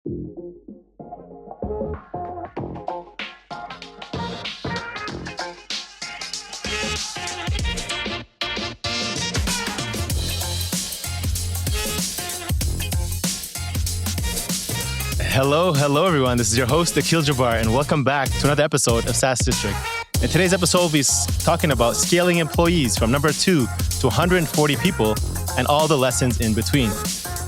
Hello, everyone. This is your host, Akil Jabbar, and welcome back to another episode of SaaS District. In today's episode, we'll be talking about scaling employees from number 2 to 140 people and all the lessons in between.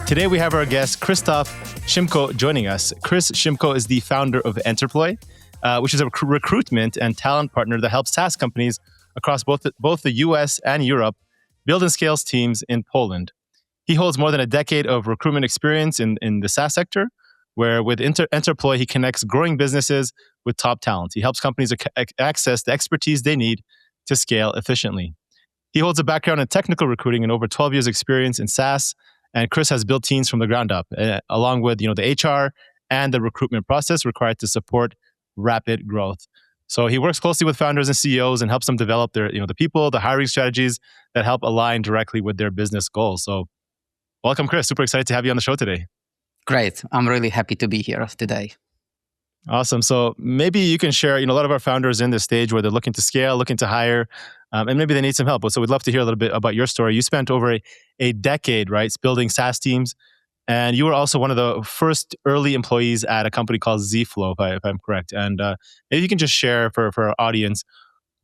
Today, we have our guest, Krzysztof Szymko, joining us. Chris Szymko is the founder of Enterploy, which is a recruitment and talent partner that helps SaaS companies across both the US and Europe build and scale teams in Poland. He holds more than a decade of recruitment experience in the SaaS sector, where with Enterploy, he connects growing businesses with top talent. He helps companies access the expertise they need to scale efficiently. He holds a background in technical recruiting and over 12 years experience in SaaS, and Chris has built teams from the ground up, along with the HR and the recruitment process required to support rapid growth. So he works closely with founders and CEOs and helps them develop their the people, the hiring strategies that help align directly with their business goals. So welcome, Chris. Super excited to have you on the show today. Great. I'm really happy to be here today. Awesome. So maybe you can share, a lot of our founders in this stage where they're looking to scale, looking to hire, and maybe they need some help. So we'd love to hear a little bit about your story. You spent over a decade, right, building SaaS teams, and you were also one of the first early employees at a company called Ziflow, if I'm correct. And maybe you can just share for our audience,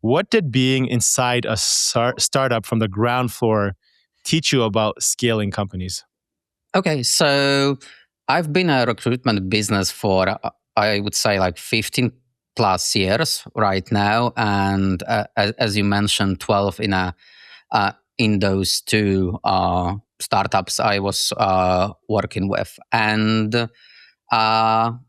what did being inside a startup from the ground floor teach you about scaling companies? Okay, so I've been a recruitment business for, I would say, like 15 plus years right now. And as you mentioned, 12 in those two startups I was working with. And there are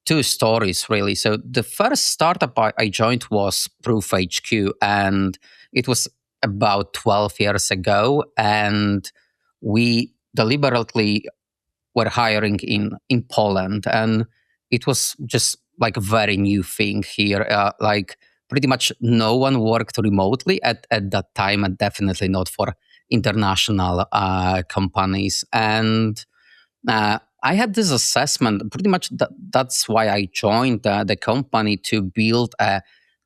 two stories, really. So the first startup I joined was Proof HQ, and it was about 12 years ago. And we deliberately were hiring in Poland, and it was just like a very new thing here. Like pretty much no one worked remotely at that time, and definitely not for international companies. And I had this assessment, pretty much that's why I joined the company, to build a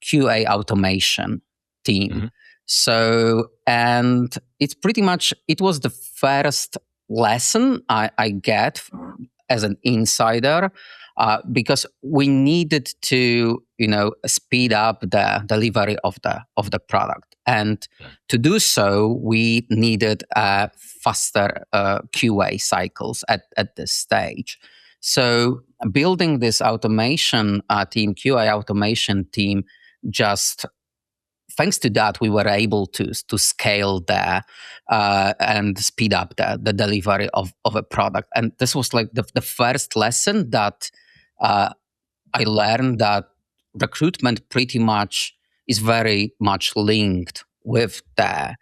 QA automation team. Mm-hmm. So, and it's pretty much, it was the first lesson I get as an insider, because we needed to, speed up the delivery of the product. And to do so, we needed faster QA cycles at this stage. So building this automation team, QA automation team, just thanks to that, we were able to scale there and speed up the delivery of a product. And this was like the first lesson that I learned, that recruitment pretty much is very much linked with the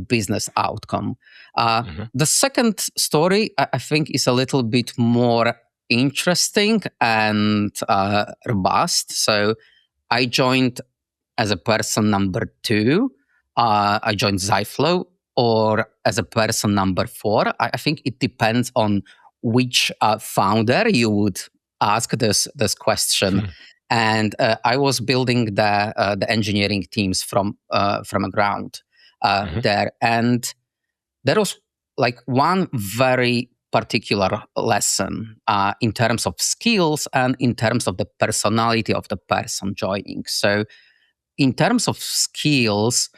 business outcome. The second story, I think, is a little bit more interesting and robust. So I joined as a person number 2, I joined Ziflow, or as a person number 4. I think it depends on which founder you would ask this question. And I was building the engineering teams from a ground there, and there was like one very particular lesson in terms of skills and in terms of the personality of the person joining. So in terms of skills,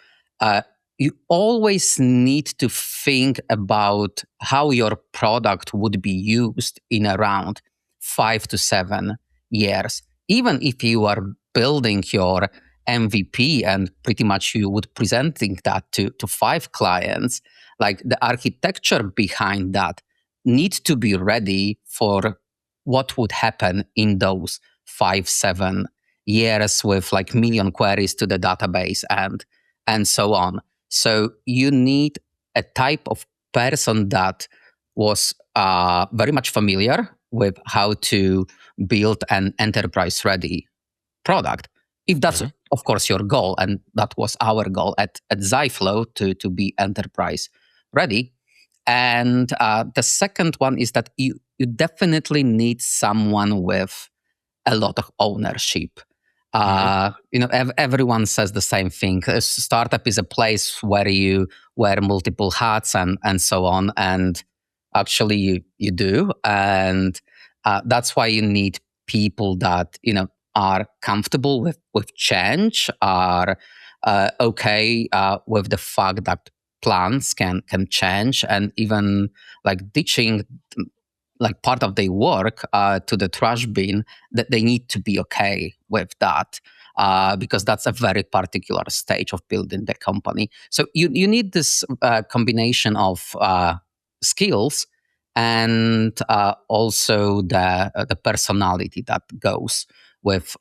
you always need to think about how your product would be used in around 5 to 7 years. Even if you are building your MVP and pretty much you would presenting that to 5 clients, like the architecture behind that needs to be ready for what would happen in those 5-7 years with like million queries to the database and so on. So you need a type of person that was very much familiar with how to build an enterprise-ready product. If that's, of course, your goal, and that was our goal at Ziflow, to be enterprise-ready. And the second one is that you you definitely need someone with a lot of ownership. Everyone says the same thing. A startup is a place where you wear multiple hats and so on. And actually, you do. And that's why you need people that are comfortable with change, are okay with the fact that plans can change, and even like ditching like part of their work to the trash bin, that they need to be okay with that, because that's a very particular stage of building the company. So you need this combination of skills and also the personality that goes with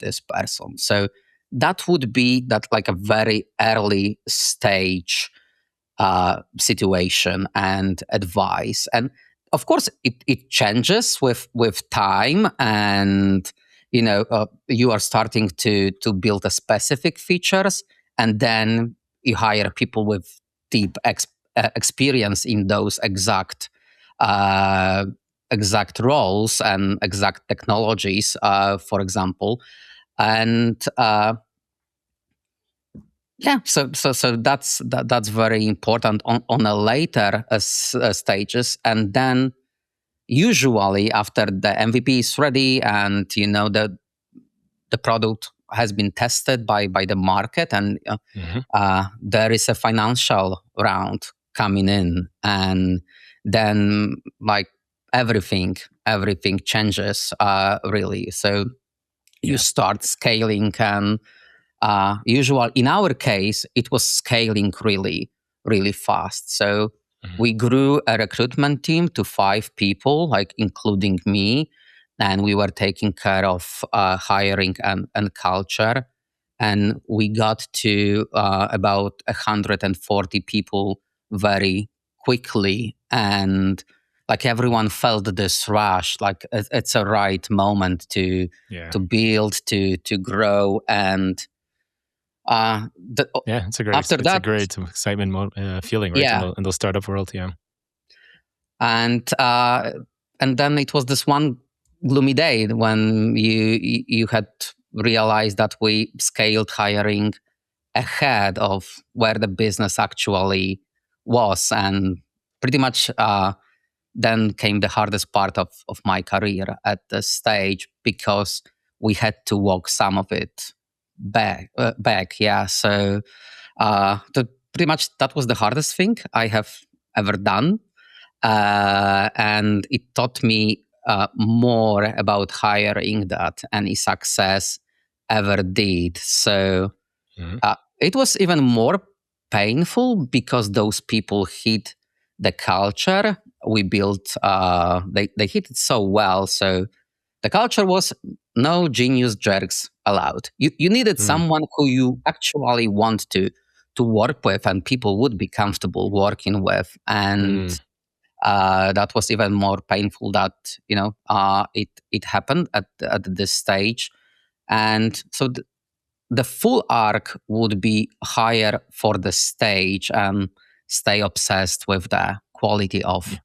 this person. So that would be that like a very early stage situation and advice. And of course, it changes with time, and you are starting to build a specific features, and then you hire people with deep experience in those exact roles and exact technologies, for example, and yeah, so that's very important on a later stages, and then usually after the MVP is ready and the product has been tested by the market, and there is a financial round coming in, and then like everything changes really. So you start scaling, and usual in our case it was scaling really fast. So we grew a recruitment team to 5 people, like including me, and we were taking care of hiring and culture, and we got to about 140 people very quickly. And like everyone felt this rush, like it's a right moment to build, to grow. And it's a great excitement feeling, right? Yeah. In the startup world, yeah. And then it was this one gloomy day when you had realized that we scaled hiring ahead of where the business actually was, and pretty much then came the hardest part of my career at this stage, because we had to walk some of it back. Yeah, so pretty much that was the hardest thing I have ever done, and it taught me more about hiring that any success ever did. So it was even more painful because those people hit the culture we built. They hit it so well. So the culture was no genius jerks allowed. You needed someone who you actually want to work with, and people would be comfortable working with. And that was even more painful that it happened at this stage. And so the full arc would be hire for the stage and stay obsessed with the quality of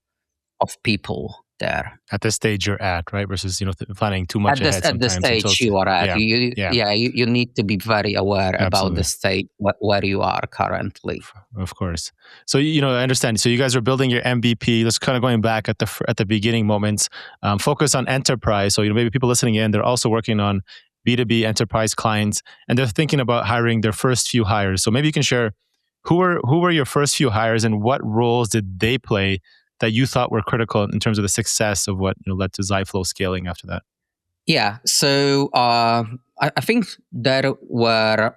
people there. At the stage you're at, right? Versus, planning too much ahead At the sometimes. stage you are at. You need to be very aware about the state where you are currently. Of course. So, I understand. So you guys are building your MVP. Let's kind of going back at the beginning moments, focus on enterprise. So, maybe people listening in, they're also working on B2B enterprise clients, and they're thinking about hiring their first few hires. So maybe you can share who were your first few hires, and what roles did they play that you thought were critical in terms of the success of what led to Ziflow scaling after that? Yeah, so I think there were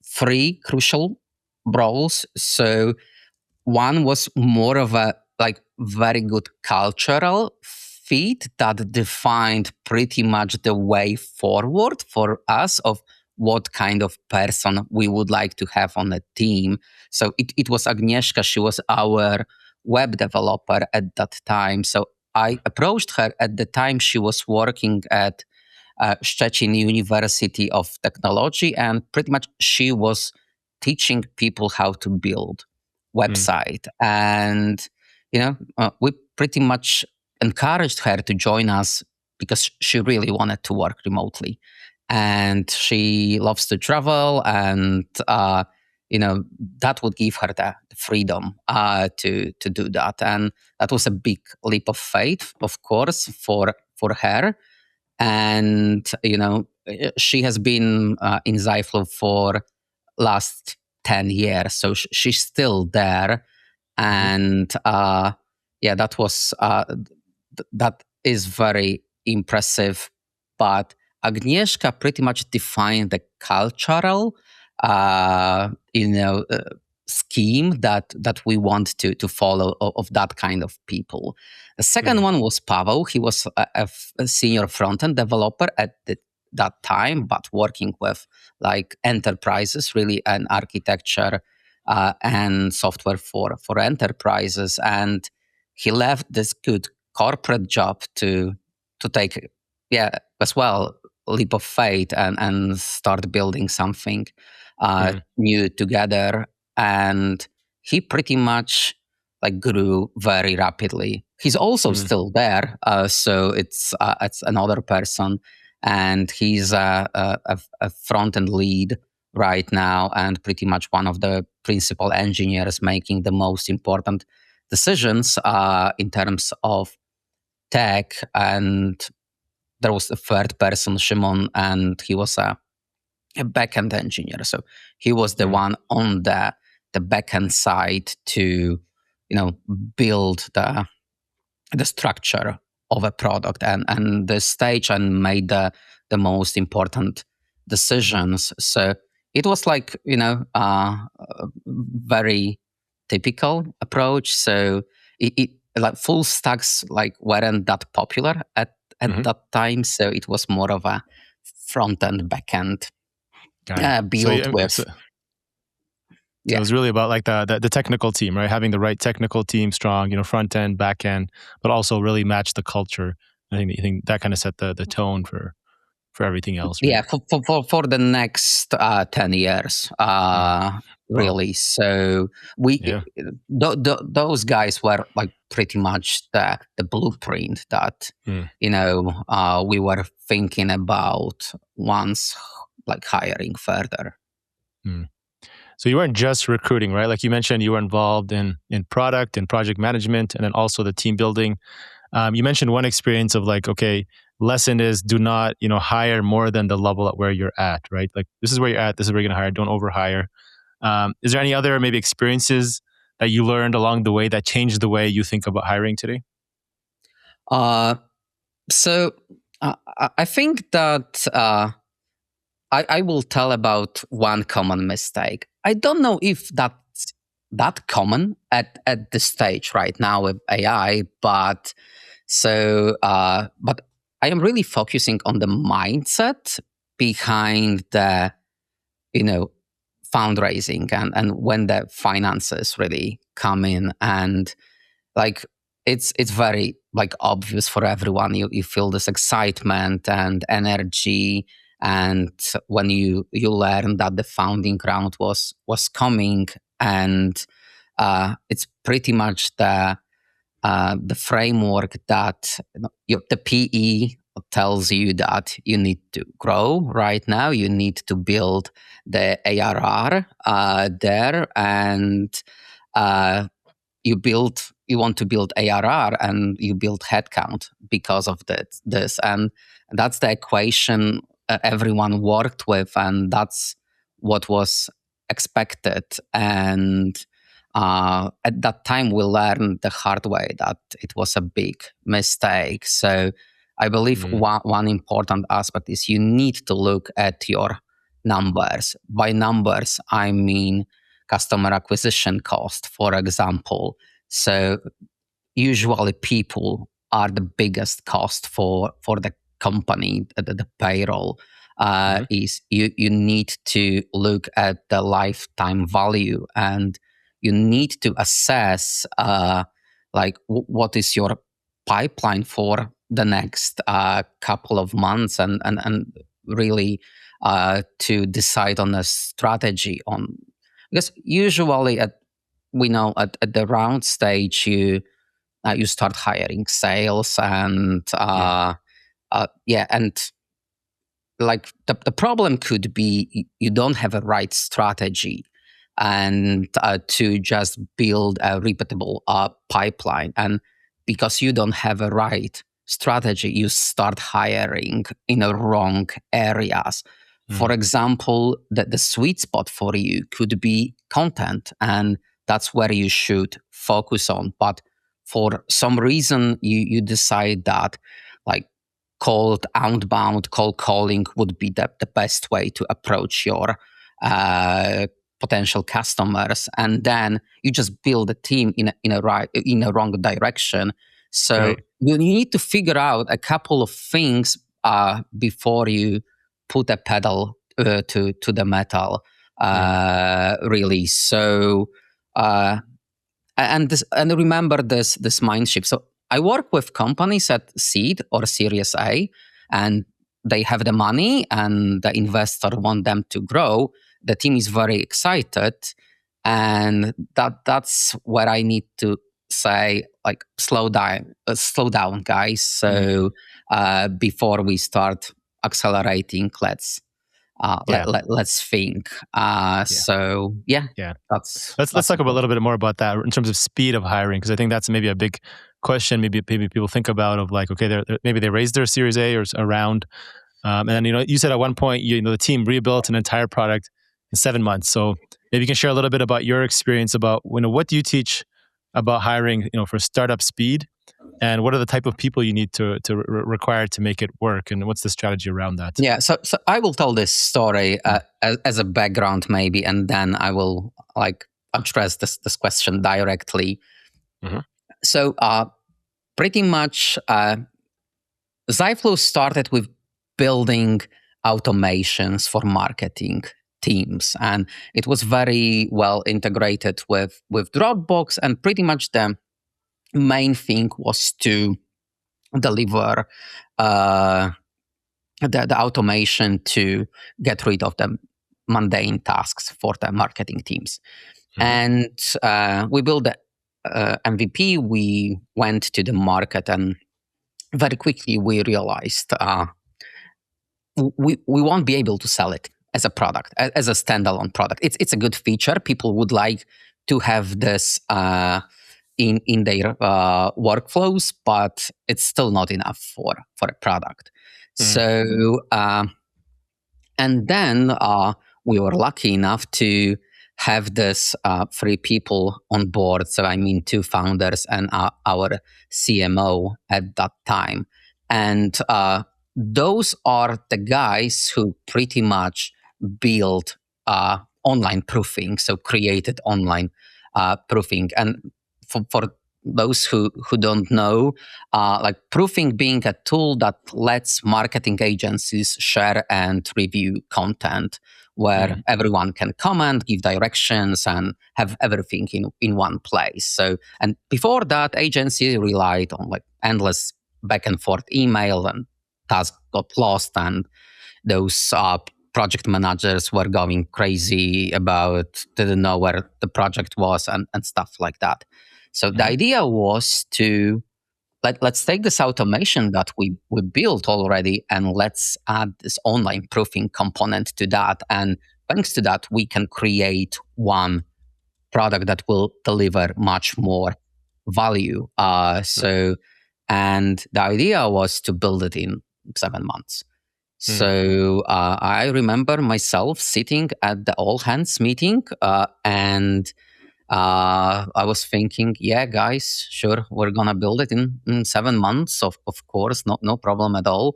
3 crucial roles. So one was more of a like very good cultural fit that defined pretty much the way forward for us of what kind of person we would like to have on a team. So it was Agnieszka. She was our web developer at that time. So I approached her at the time. She was working at Szczecin University of Technology, and pretty much she was teaching people how to build website. And we pretty much encouraged her to join us because she really wanted to work remotely. And she loves to travel, and that would give her the freedom to do that. And that was a big leap of faith, of course, for her. And she has been in Ziflow for last 10 years, so she's still there. And that was that is very impressive. But Agnieszka pretty much defined the cultural scheme that we want to follow of that kind of people. The second one was Pavel. He was a senior front-end developer at that time, but working with like enterprises, really, an architecture and software for enterprises. And he left this good corporate job to take as well leap of faith and start building something new together. And he pretty much like grew very rapidly. He's also still there, so it's another person, and he's a front-end lead right now, and pretty much one of the principal engineers making the most important decisions in terms of tech. And there was a third person, Szymon, and he was a backend engineer. So he was the one on the backend side to build the structure of a product and the stage, and made the most important decisions. So it was like very typical approach. So it like full stacks like weren't that popular at that time. So it was more of a front end, back end build with. It was really about like the technical team, right? Having the right technical team, strong, front end, back end, but also really match the culture. I think that kind of set the tone for everything else. Right? Yeah, for the next 10 years, really. Wow. So those guys were like pretty much the blueprint that we were thinking about once like hiring further. So you weren't just recruiting, right? Like you mentioned, you were involved in product and project management, and then also the team building. You mentioned one experience of like, okay, lesson is do not, hire more than the level at where you're at, right? Like this is where you're at, this is where you're going to hire, don't overhire. Is there any other maybe experiences that you learned along the way that changed the way you think about hiring today? So I think that I will tell about one common mistake. I don't know if that's that common at this stage right now with AI, but I am really focusing on the mindset behind the, fundraising and when the finances really come in. And like, it's very like obvious for everyone. You feel this excitement and energy. And when you learn that the founding round was coming, and it's pretty much the framework that the PE tells you that you need to grow right now. You need to build the ARR there, and you want to build ARR, and you build headcount because of this. And that's the equation everyone worked with, and that's what was expected. And at that time, we learned the hard way that it was a big mistake. So I believe one important aspect is you need to look at your numbers. By numbers, I mean customer acquisition cost, for example. So usually people are the biggest cost for the company, the payroll. Is you need to look at the lifetime value, and you need to assess what is your pipeline for the next couple of months, and really to decide on a strategy because usually at the round stage you start hiring sales and and like the problem could be you don't have a right strategy and to just build a repeatable pipeline. And because you don't have a right strategy, you start hiring in the wrong areas. For example, the sweet spot for you could be content, and that's where you should focus on. But for some reason, you decide that like outbound cold calling would be the best way to approach your potential customers, and then you just build a team in a wrong direction. So Right. you need to figure out a couple of things before you put a pedal to the metal. Really. So and remember this mind shift. So I work with companies at seed or Series A, and they have the money, and the investor want them to grow. The team is very excited, and that's where I need to say, like, slow down, guys. So before we start accelerating, let's think. So Yeah. that's Let's talk a little bit more about that in terms of speed of hiring, because I think that's maybe a big question. Maybe people think about of like, okay, maybe they raised their Series A or around, and then you said at one point the team rebuilt an entire product in 7 months. So maybe you can share a little bit about your experience about what do you teach about hiring for startup speed, and what are the type of people you need to require to make it work, and what's the strategy around that? Yeah, so I will tell this story as a background, maybe, and then I will address this question directly. So pretty much, Ziflow started with building automations for marketing teams, and it was very well integrated with Dropbox, and pretty much the main thing was to deliver the automation to get rid of the mundane tasks for the marketing teams. And we built the MVP. We went to the market, and very quickly we realized we won't be able to sell it as a product, as a standalone product. It's a good feature. People would like to have this in their workflows, but it's still not enough for a product. So, and then we were lucky enough to have this 3 people on board. So I mean 2 founders and our CMO at that time. And those are the guys who pretty much built online proofing, so created online proofing. And for those who don't know, like proofing being a tool that lets marketing agencies share and review content, where everyone can comment, give directions, and have everything in one place. So, and before that, agency relied on like endless back and forth email, and tasks got lost, and those project managers were going crazy didn't know where the project was and stuff like that. So the idea was to let's take this automation that we built already, and let's add this online proofing component to that. And thanks to that, we can create one product that will deliver much more value. And the idea was to build it in 7 months. So I remember myself sitting at the all hands meeting, and I was thinking, yeah, guys, sure, we're gonna build it in 7 months. Of course, no problem at all.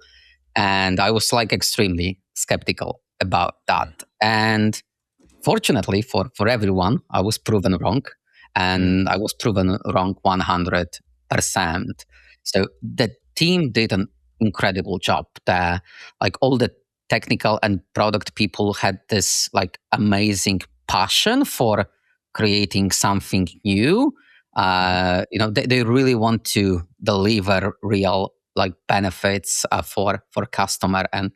And I was like extremely skeptical about that. And fortunately for everyone, I was proven wrong, and I was proven wrong 100%. So the team did an incredible job. All the technical and product people had this like amazing passion for creating something new. They really want to deliver real like benefits for customer, and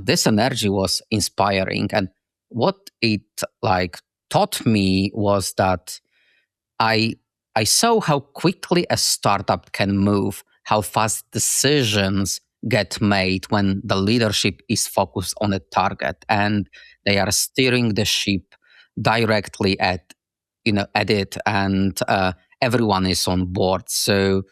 this energy was inspiring. And what it like taught me was that I I saw how quickly a startup can move, how fast decisions get made when the leadership is focused on a target and they are steering the ship directly at it, and everyone is on board. So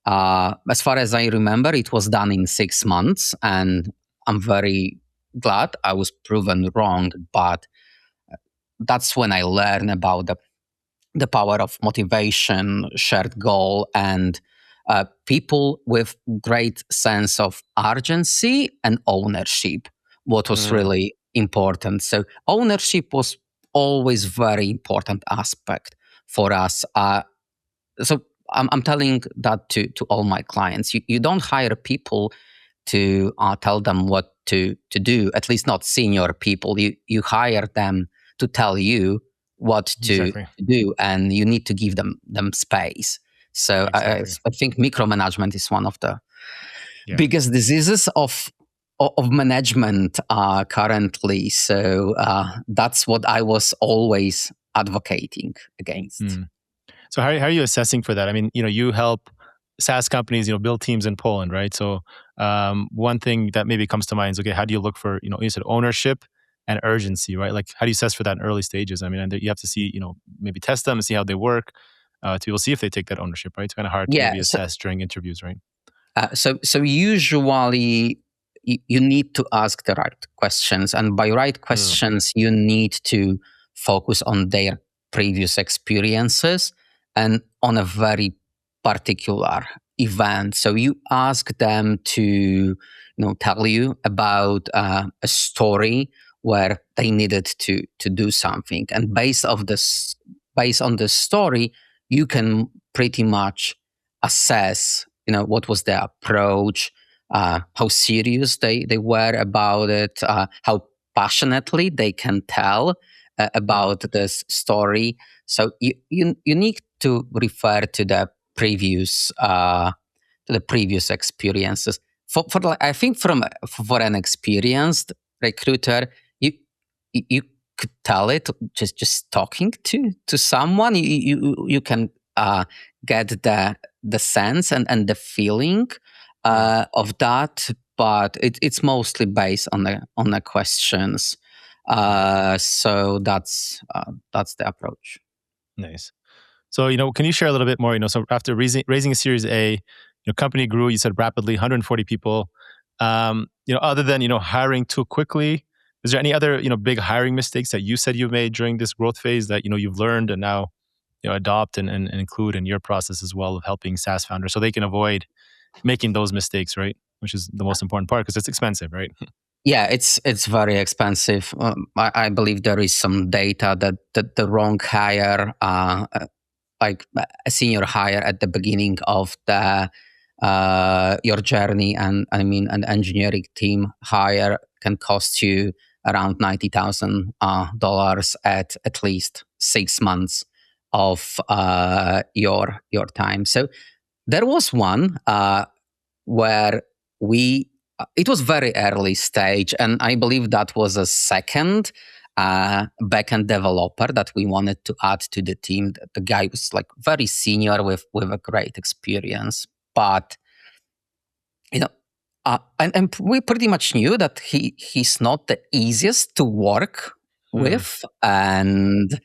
as far as I remember, it was done in 6 months, and I'm very glad I was proven wrong. But that's when I learned about the power of motivation, shared goal, and people with great sense of urgency and ownership. What was really important. So ownership was always very important aspect for us. So I'm telling that to all my clients. You don't hire people to tell them what to do, at least not senior people. You hire them to tell you what to Exactly. do, and you need to give them space. So Exactly. I think micromanagement is one of the Yeah. biggest diseases of management currently. So that's what I was always advocating against. So how are you assessing for that? I mean, you help SaaS companies, build teams in Poland, right? So one thing that maybe comes to mind is, okay, how do you look for, you said ownership and urgency, right? Like, how do you assess for that in early stages? I mean, and you have to see, maybe test them and see how they work to see if they take that ownership, right? It's kind of hard to maybe Yeah. assess during interviews, right? So usually you need to ask the right questions, and by right questions, you need to focus on their previous experiences and on a very particular event. So you ask them to, tell you about a story where they needed to do something, and based on the story, you can pretty much assess what was their approach, how serious they were about it, how passionately they can tell about this story. So you need to refer to the previous experiences. I think for an experienced recruiter, you could tell it just talking to someone. You can get the sense and the feeling of that, but it's mostly based on the questions. So that's the approach. Nice. So, can you share a little bit more? So after raising a Series A, company grew. You said rapidly, 140 people. Other than hiring too quickly, is there any other big hiring mistakes that you said you've made during this growth phase that you've learned and now adopt and include in your process as well of helping SaaS founders so they can avoid making those mistakes, right? Which is the most important part because it's expensive, right? Yeah, it's very expensive. I believe there is some data that the wrong hire, like a senior hire at the beginning of the your journey, and I mean an engineering team hire can cost you around $90,000 at least 6 months of your time. So there was one where it was very early stage, and I believe that was a second backend developer that we wanted to add to the team. The guy was like very senior with a great experience, but and we pretty much knew that he's not the easiest to work with, and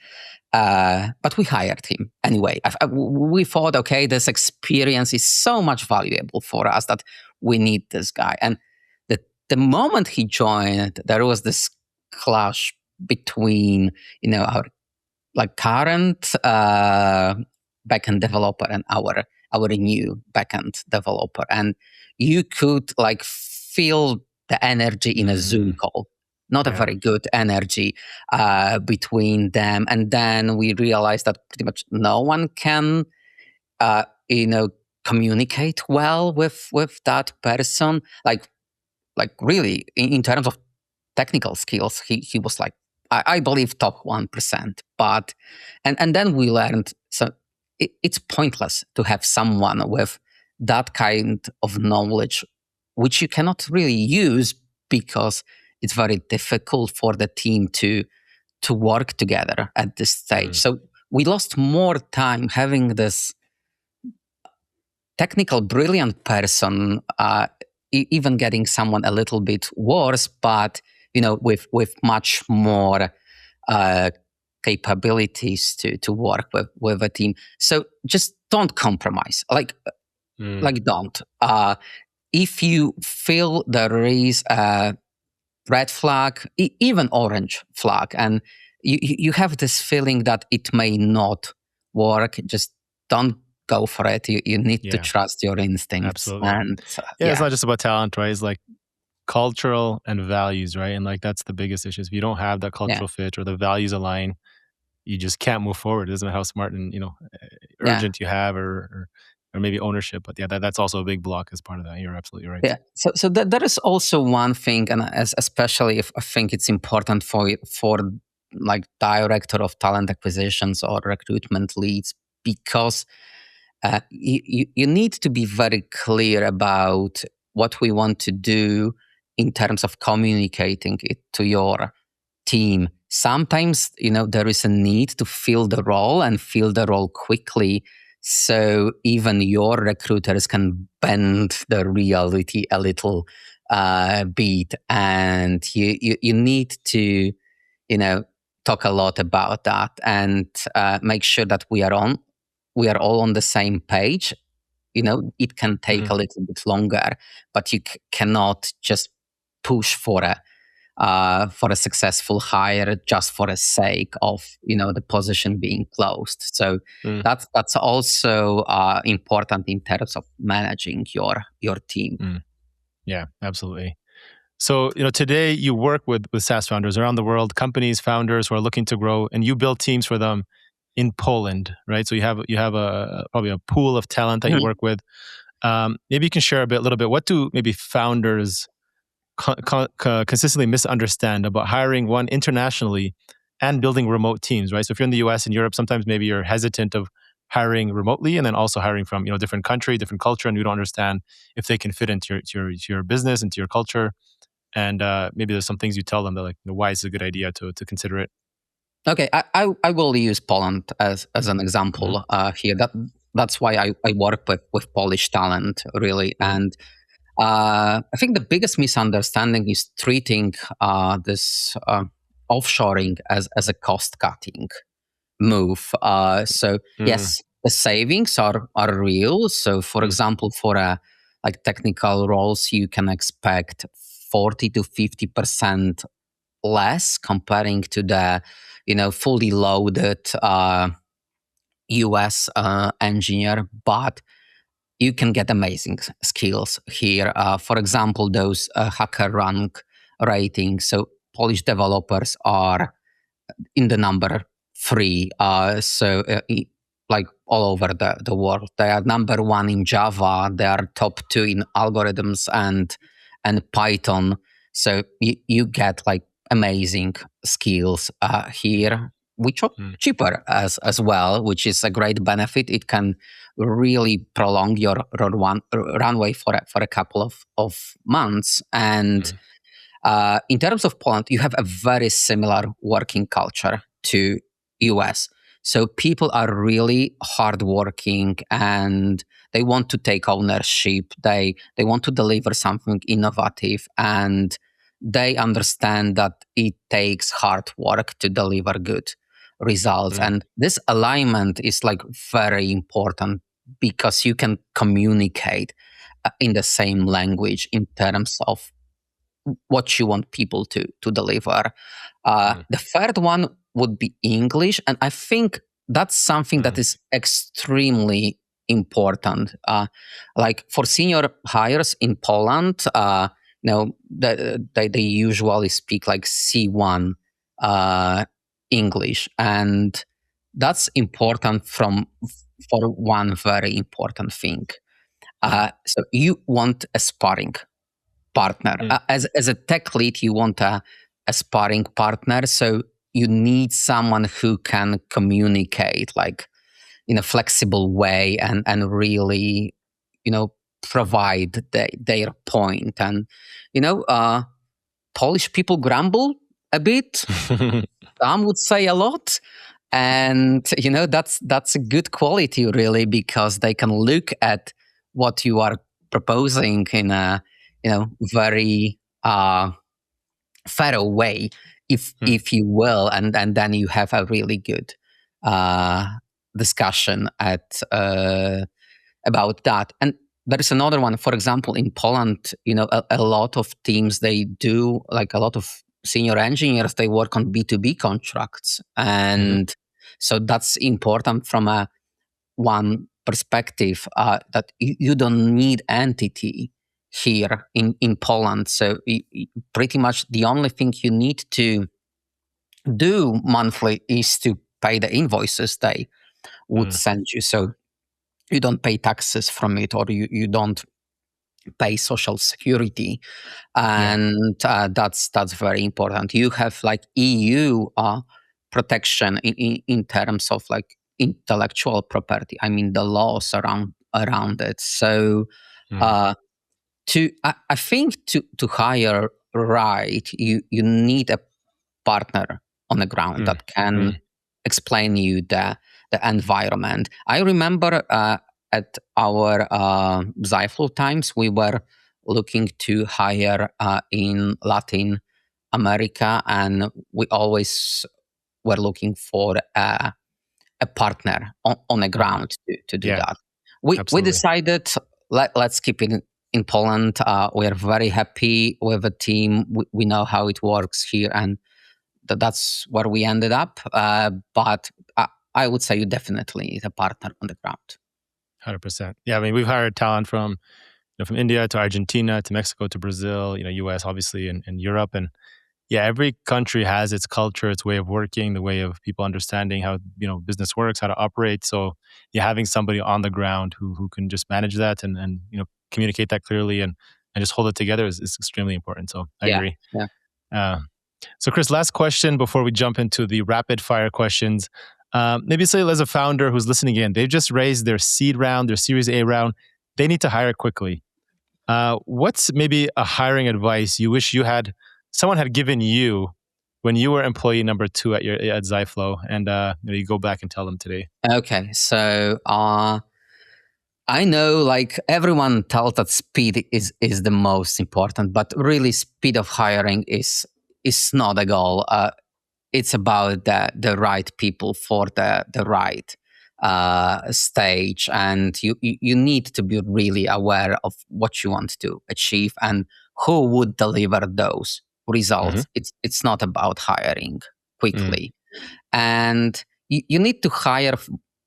but we hired him anyway. We thought, okay, this experience is so much valuable for us that we need this guy. And the moment he joined, there was this clash between our like current backend developer and our new backend developer, and you could like feel the energy in a Zoom call. Not a very good energy between them. And then we realized that pretty much no one can, communicate well with that person. Like really, in terms of technical skills, he was like, I believe top 1%. But and then we learned, so it's pointless to have someone with that kind of knowledge, which you cannot really use because it's very difficult for the team to work together at this stage. So we lost more time having this technical brilliant person, even getting someone a little bit worse, but with much more capabilities to work with a team. So just don't compromise. Like don't. If you feel there is a red flag, even orange flag, and you have this feeling that it may not work, just don't go for it. You need to trust your instincts. Absolutely. And it's not just about talent, right? It's like cultural and values, right? And like that's the biggest issue. If you don't have that cultural fit or the values align, you just can't move forward. It doesn't matter how smart and urgent you have or maybe ownership. But that's also a big block as part of that. You're absolutely right. Yeah. So there is also one thing, and especially if I think it's important for like director of talent acquisitions or recruitment leads, because you need to be very clear about what we want to do in terms of communicating it to your team. Sometimes, there is a need to fill the role and fill the role quickly. So even your recruiters can bend the reality a little bit. And you need to, talk a lot about that and make sure that we are all on the same page. It can take a little bit longer, but you cannot just push for a successful hire just for the sake of the position being closed. So that's also important in terms of managing your team. Yeah, absolutely. So today you work with SaaS founders around the world, companies, founders who are looking to grow, and you build teams for them in Poland, right? So you have probably a pool of talent that you work with. Maybe you can share a little bit. What do maybe founders consistently misunderstand about hiring one internationally and building remote teams, right? So if you're in the US and Europe, sometimes maybe you're hesitant of hiring remotely and then also hiring from different country, different culture, and you don't understand if they can fit into your business, into your culture. And maybe there's some things you tell them that why it's a good idea to consider it. Okay, I will use Poland as an example here. That's why I work with Polish talent really, and I think the biggest misunderstanding is treating this offshoring as a cost cutting move. Yes, the savings are real. So for example, for like technical roles, you can expect 40 to 50% less comparing to the fully loaded US engineer, but you can get amazing skills here. For example, those hacker rank ratings. So Polish developers are in the number 3. Like all over the world, they are number 1 in Java. They are top 2 in algorithms and Python. So you get like amazing skills here, which are cheaper as well, which is a great benefit. It can really prolong your runway for a couple of months. And in terms of Poland, you have a very similar working culture to US. So people are really hardworking and they want to take ownership. They want to deliver something innovative, and they understand that it takes hard work to deliver good results. And this alignment is like very important because you can communicate in the same language in terms of what you want people to deliver. The third one would be English, and I think that's something that is extremely important. Like for senior hires in Poland, they usually speak like C1 English, and that's important for one very important thing. So you want a sparring partner. As a tech lead, you want a sparring partner. So you need someone who can communicate like in a flexible way and really, provide their point. And, Polish people grumble a bit. Some would say a lot. And that's a good quality, really, because they can look at what you are proposing in a very thorough way, if you will, and then you have a really good uh, discussion about that. And there is another one, for example, in Poland. A lot of teams, they do, like, a lot of senior engineers, they work on B2B contracts, and so that's important from a one perspective, that you don't need entity here in Poland. So pretty much the only thing you need to do monthly is to pay the invoices they would send you. So you don't pay taxes from it, or you don't pay social security, and that's very important. You have like EU protection in terms of like intellectual property. I mean, the laws around it. So I think to hire right, you need a partner on the ground that can explain you the environment. I remember at our Ziflow times, we were looking to hire in Latin America, and we always were looking for a partner on the ground to do that. We decided, let's keep it in Poland. We are very happy with the team. We know how it works here, and that's where we ended up. But I would say you definitely need a partner on the ground. 100%. Yeah, I mean, we've hired talent from India to Argentina to Mexico to Brazil, US obviously, and Europe. And yeah, every country has its culture, its way of working, the way of people understanding how business works, how to operate. So having somebody on the ground who can just manage that and communicate that clearly and just hold it together is extremely important. So I agree. Yeah. So Chris, last question before we jump into the rapid fire questions. Maybe say as a founder who's listening in, they've just raised their seed round, their Series A round. They need to hire quickly. What's maybe a hiring advice you wish someone had given you when you were employee number 2 at Ziflow, and you go back and tell them today? Okay, so I know, like, everyone tells that speed is the most important, but really speed of hiring is not a goal. It's about the right people for the right stage, and you need to be really aware of what you want to achieve and who would deliver those results. It's not about hiring quickly, and you need to hire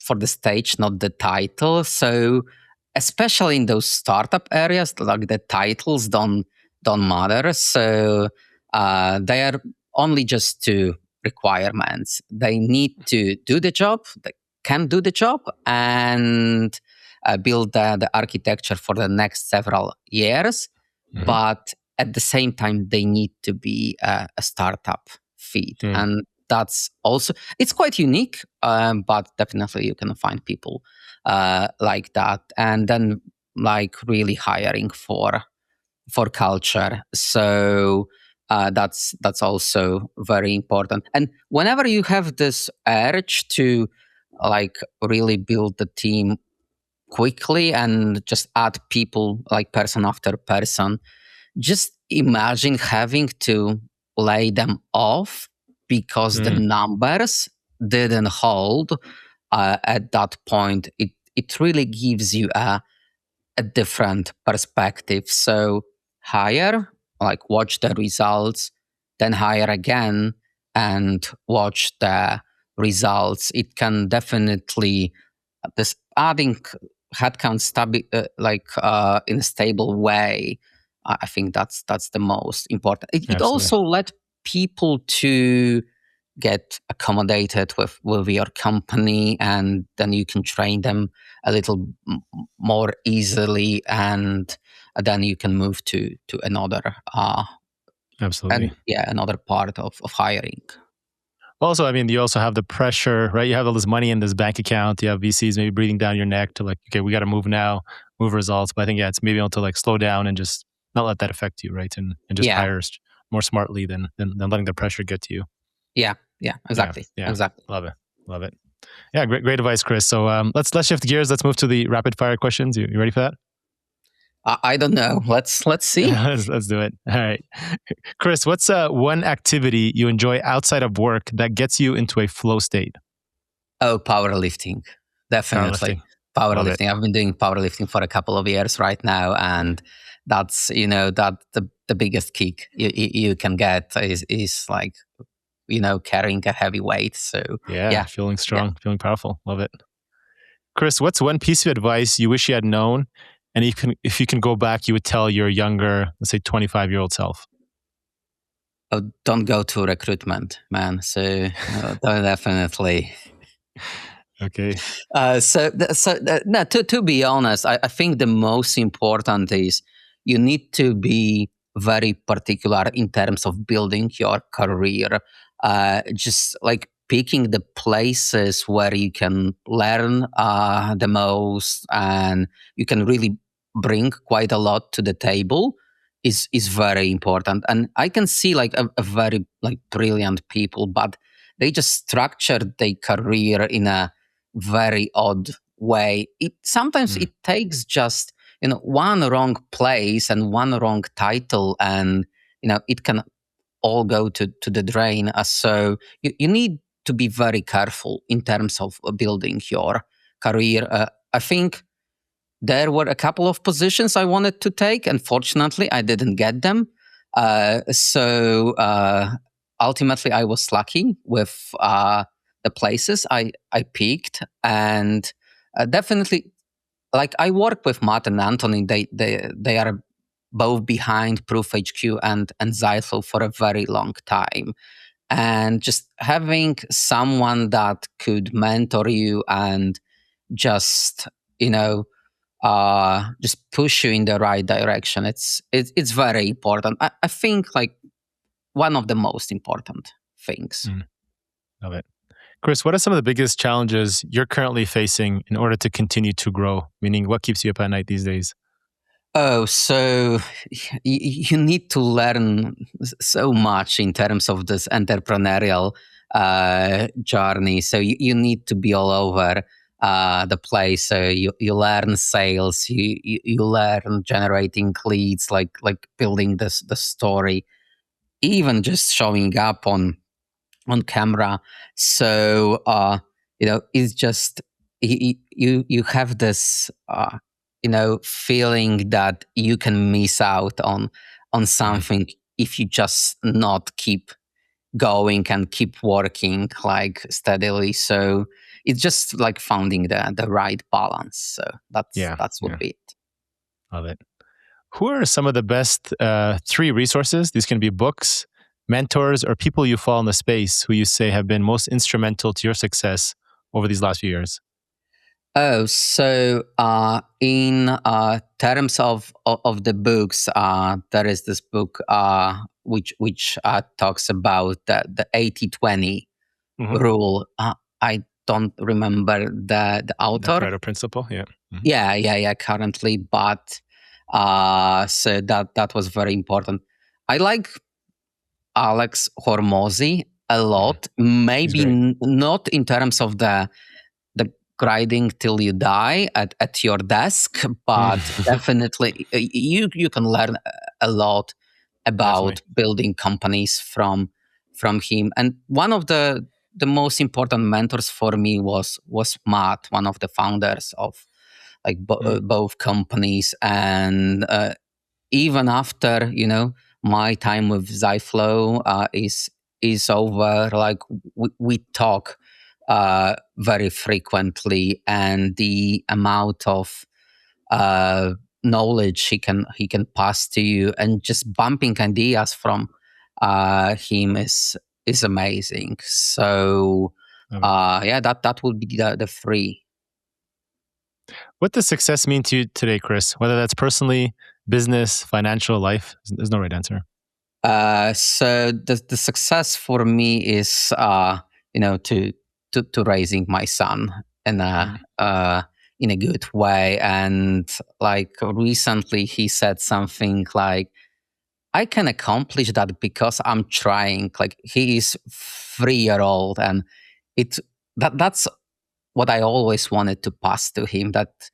for the stage, not the title. So especially in those startup areas, like, the titles don't matter. So they are only just 2 requirements. They need to do the job, they can do the job, and build the architecture for the next several years. But at the same time, they need to be a startup fit. And that's also, it's quite unique, but definitely you can find people like that. And then, like, really hiring for culture. So that's also very important. And whenever you have this urge to, like, really build the team quickly and just add people, like, person after person, just imagine having to lay them off because the numbers didn't hold at that point. It really gives you a different perspective. So hire, like, watch the results, then hire again and watch the results. It can definitely, this adding headcount in a stable way, I think that's the most important. It also let people to get accommodated with your company, and then you can train them a little more easily, and then you can move to another another part of hiring. Also, I mean, you also have the pressure, right? You have all this money in this bank account. You have VCs maybe breathing down your neck to, like, okay, we got to move now, move results. But I think, it's maybe able to, like, slow down and just not let that affect you, right? And just hire more smartly than letting the pressure get to you. Yeah, exactly. Yeah, exactly. Love it. Love it. Yeah, great advice, Chris. So let's shift gears. Let's move to the rapid fire questions. You ready for that? I don't know. Let's see. Let's do it. All right, Chris. What's one activity you enjoy outside of work that gets you into a flow state? Oh, powerlifting. Definitely. Powerlifting. Love it. Powerlifting. I've been doing powerlifting for a couple of years right now, and that's that the biggest kick you can get is like carrying a heavy weight. So yeah, feeling strong, feeling powerful. Love it. Chris, what's one piece of advice you wish you had known, and if you can go back, you would tell your younger, let's say 25-year-old self? Oh, don't go to recruitment, man. So definitely. Okay. No, to be honest, I think the most important is you need to be very particular in terms of building your career. Just like picking the places where you can learn the most and you can really bring quite a lot to the table is very important. And I can see like a very like brilliant people, but they just structured their career in a very odd way. Sometimes it takes just one wrong place and one wrong title, and it can all go to the drain. So you need to be very careful in terms of building your career. I think there were a couple of positions I wanted to take. Unfortunately, I didn't get them. So ultimately, I was lucky with the places I picked, and definitely, like I work with Matt and Anthony. They are both behind Proof HQ and Ziflow for a very long time, and just having someone that could mentor you and just just push you in the right direction. It's very important. I think like one of the most important things. Love it. Chris, what are some of the biggest challenges you're currently facing in order to continue to grow? Meaning, what keeps you up at night these days? Oh, so you need to learn so much in terms of this entrepreneurial journey. So you need to be all over the place. So you learn sales, you learn generating leads, like building the story, even just showing up on camera. So it's just you have this feeling that you can miss out on something if you just not keep going and keep working like steadily. So it's just like finding the right balance. So that's would be it. Love it. Who are some of the best 3 resources? These can be books, mentors, or people you follow in the space who you say have been most instrumental to your success over these last few years. Oh, so in terms of the books, there is this book which talks about the 80-20 rule. I don't remember the author. The Pareto principle, yeah. Yeah, currently, but so that was very important. I like Alex Hormozy a lot. Maybe not in terms of the grinding till you die at your desk, but definitely you can learn a lot about building companies from him. And one of the most important mentors for me was Matt, one of the founders of like both companies. And even after my time with Ziflow is over, like we talk very frequently, and the amount of knowledge he can pass to you and just bumping ideas from him is amazing. So that would be the 3. What does success mean to you today, Chris? Whether that's personally, business, financial, life, there's no right answer. So the success for me is to raising my son in a good way. And like recently he said something like, I can accomplish that because I'm trying. Like he is 3-year-old, and it that's what I always wanted to pass to him, that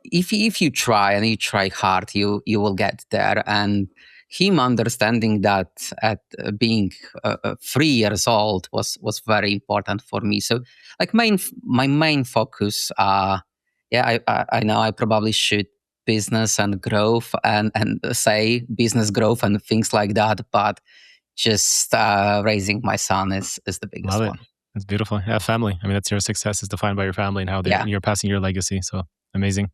if you try and you try hard, you will get there. And him understanding that at being 3 years old was very important for me. So like my main focus, I know I probably should business and growth and say business growth and things like that, but just raising my son is the biggest Love it. one. It's beautiful. Yeah, family. I mean, that's your success is defined by your family and how you're passing your legacy. So amazing.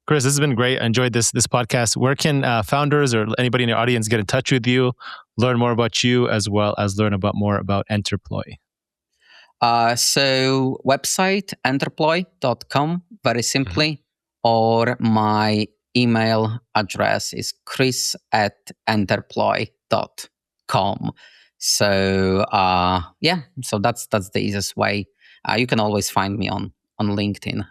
Chris, this has been great. I enjoyed this podcast. Where can founders or anybody in your audience get in touch with you, learn more about you, as well as learn more about Enterploy? So website, enterploy.com, very simply, or my email address is chris@enterploy.com. So so that's the easiest way. You can always find me on LinkedIn.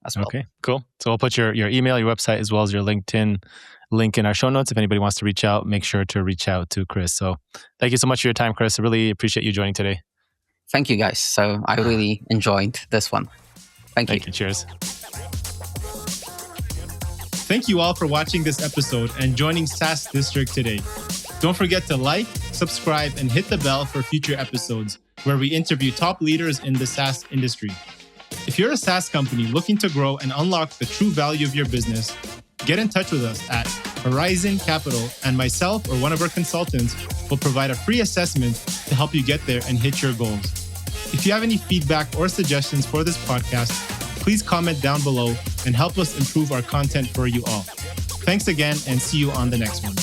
As well. Okay, cool. So we'll put your email, your website, as well as your LinkedIn link in our show notes. If anybody wants to reach out, make sure to reach out to Chris. So thank you so much for your time, Chris. I really appreciate you joining today. Thank you, guys. So I really enjoyed this one. Thank you. Cheers. Thank you all for watching this episode and joining SaaS District today. Don't forget to like, subscribe, and hit the bell for future episodes where we interview top leaders in the SaaS industry. If you're a SaaS company looking to grow and unlock the true value of your business, get in touch with us at Horizon Capital, and myself or one of our consultants will provide a free assessment to help you get there and hit your goals. If you have any feedback or suggestions for this podcast, please comment down below and help us improve our content for you all. Thanks again, and see you on the next one.